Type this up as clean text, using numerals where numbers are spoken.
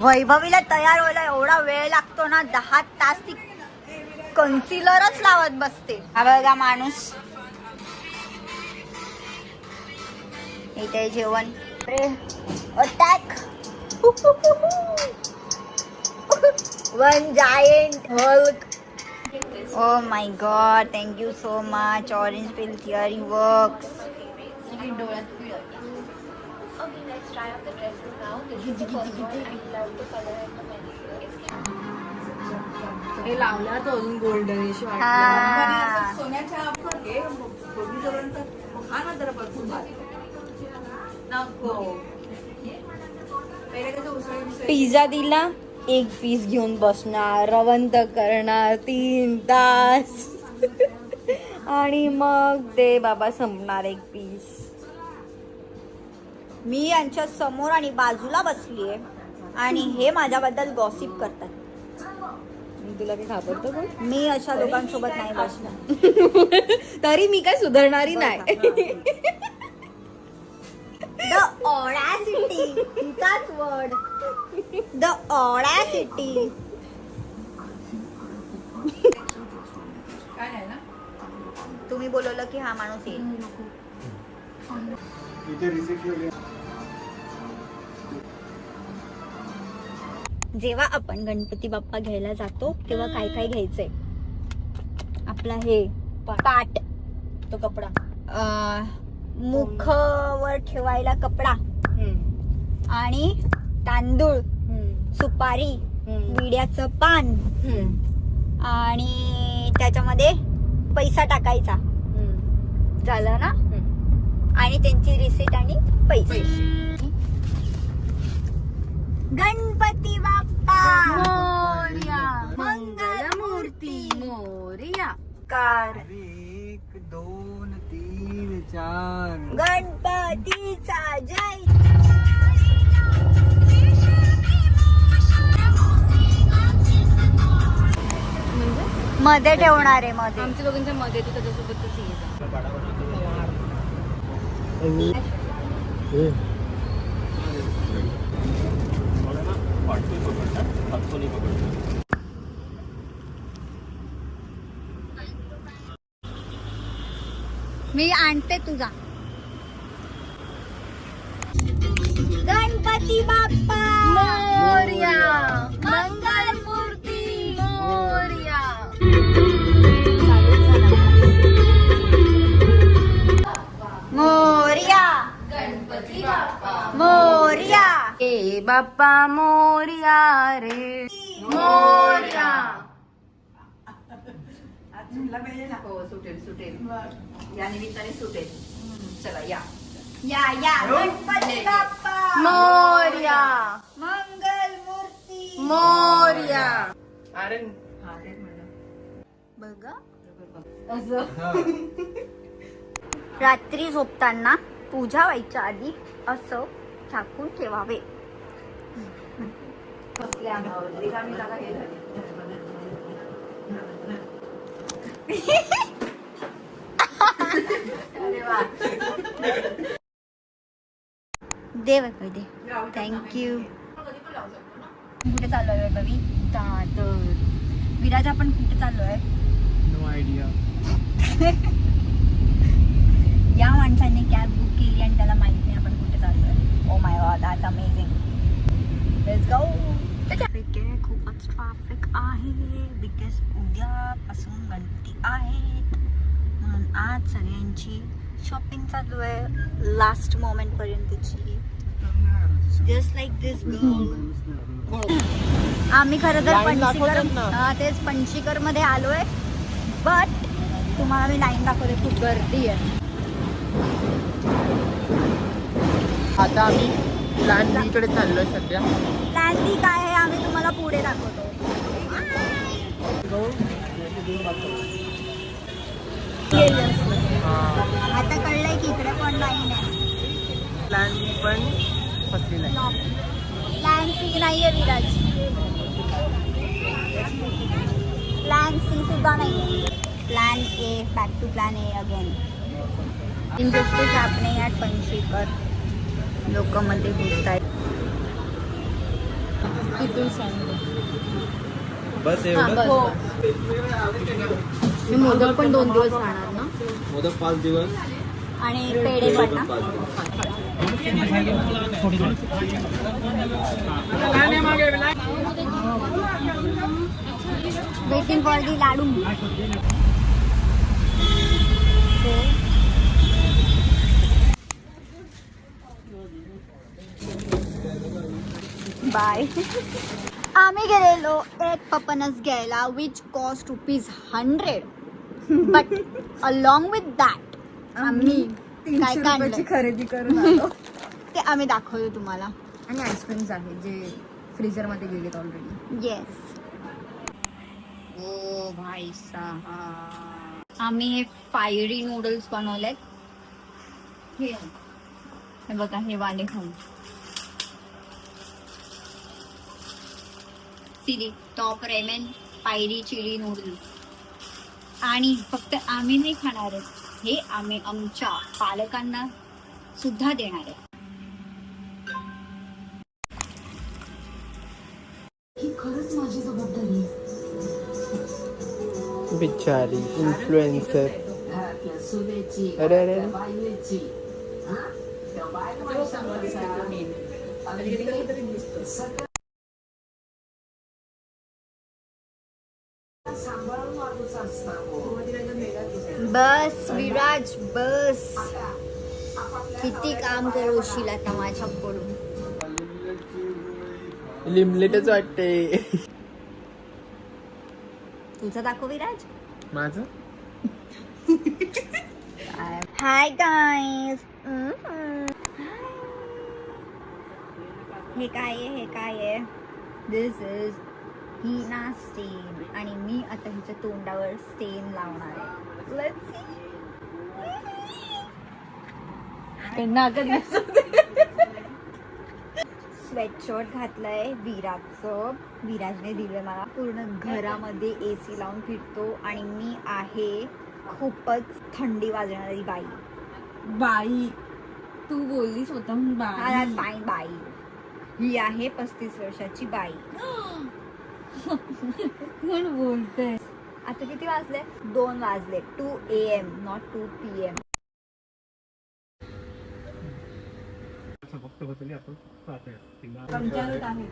वैभवीला तयार व्हायला एवढा वेळ लागतो ना, 10 तास ती कन्सिलरच लावत बसते. हा बघा माणूस, इथे जेवण. Attack. One giant Hulk. Oh my god, thank you so much. Orange peel theory works. Okay, let's try out the dresses now. This is the first one. I love the color and the material. हे लावला तो अजून goldenish हा. सोन्याच्या हा ना जरा भरपूर नको. पहिले कसं उसळ पिझ्झा दिला, एक पीस घेऊन बसणार, रवंत करणार 3 तास आणि मग ते बाबा संपणार एक पीस. मी यांच्या समोर आणि बाजूला बसलीये आणि हे माझ्याबद्दल गॉसिप करतात. तुला काही घाबरतो का? मी अशा लोकांसोबत नाही बसणार. तरी मी काय सुधारणारी नाही. द ऑडॅसिटी, तिचाच वर्ड. The audacity. तुम्ही बोलवलं की हा माणूस येईल. जेव्हा आपण गणपती बाप्पा घ्यायला जातो तेव्हा काय काय घ्यायचंय? आपला हे पाट, तो कपडा, मुखवर ठेवायला कपडा आणि तांदूळ, सुपारी, विड्याचं पान आणि त्याच्यामध्ये पैसा टाकायचा. झालं ना? आणि त्यांची रिसीट आणि पैसे. गणपती बाप्पा मोरया, मंगलमूर्ती मोरया. कार 1 2 3 4 गणपतीचा जय. मध्ये ठेवणार आहे मध्ये. आमच्या दोघांच्या मध्ये तू त्याच्यासोबतच येत. मी आणते तुझा. गणपती बाप्पा मोरया, मंगलमूर्ती मोरया. मोरया, गणपती बाप्पा मोरया. ए बाप्पा मोरया रे मोरया. हो, सुटेल सुटेल, या निमित्ताने सुटेल. चला या या गणपती बाप्पा मोरया, मंगल मूर्ती मोरया. अरे बघा. असं रात्री झोपताना पूजा व्हायच्या आधी असं झाकून ठेवावे. बसले अंगावर रिकामी जागा हे झाली. अरे वा. दे वैभवी दे. थँक्यू. कुठे चाललोय वैभवी? दादर. विराज आपण कुठे चाललोय? No idea. या माणसाने कॅब बुक केली आणि त्याला माहित नाही आपण कुठे चाललोय. Oh my God, that's amazing. Let's go. Traffic आहे, खूपच ट्रॅफिक आहे बिकॉज उद्यापासून गणपती आहेत म्हणून आज सगळ्यांची शॉपिंग चालू आहे लास्ट मोमेंट पर्यंतची. जस्ट लाईक दिस गर्ल. आम्ही खरं तर तेच पंचीकर मध्ये आलोय, बट तुम्हाला मी लाईन दाखवते. खूप गर्दी आहे. आता आम्ही प्लॅन बी कडे चाललोय सध्या. प्लॅन बी काय आहे आम्ही तुम्हाला पुढे दाखवतो. आता कळलंय की इकडे पण लाईन आहे. प्लॅन बी पण फसलेला आहे. प्लॅन सी नाहीये विराज. प्लॅन सी सुद्धा नाही. Plan A, back to plan A again. Industries happening at Panchikar. लोक मध्ये घुसतायत. तिथून सांगतो. बस हा, बस. एवढं. मी मोदक पण 2 दिवस राहणार ना. मोदक 5 दिवस. आणि पेढे पण ना. 5 दिवस. Waiting for the laddoo. Bye. आम्ही गेलेलो एक पपनस घ्यायला which cost ₹100 but along with that आम्ही काय काढलं खरेदी करून आलो. ते आम्ही दाखवतो तुम्हाला. आणि आईस्क्रीम्स आहेत जे फ्रीजर मध्ये गेलेत ऑलरेडी. येस. ओ भाई साहब. आम्ही हे फायरी नूडल्स बनवलेत. हे बघा हे वाले खाऊन सिरी top ramen fiery chilli noodles. आणि फक्त आम्ही नाही खाणार आहे, हे आम्ही आमच्या पालकांना सुद्धा देणार आहे. बिचारी इन्फ्लुएन्सर. अरे अरे बस विराज बस. किती काम करवशील आता माझ्याकडून. लिमलेटच वाटते. तुझं दाखव विराज. माझं हाय गाईज. हे काय आहे, हे काय आहे. दिस इज हिना स्टेन. आणि मी आता हिच्या तोंडावर स्टेन लावणार आहे. Let's see. स्वेटशर्ट घातलंय विराजचं. विराजने दिलं मला. पूर्ण घरामध्ये AC लावून फिरतो आणि मी आहे खूपच थंडी वाजणारी बाई. बाई तू बोलली स्वतःहून बाई. बाई बाई ही आहे 35 वर्षाची बाई. कोण बोलते. आता किती वाजले? 2 वाजले. 2 AM नॉट 2 PM. तुमच्याकडे आहे.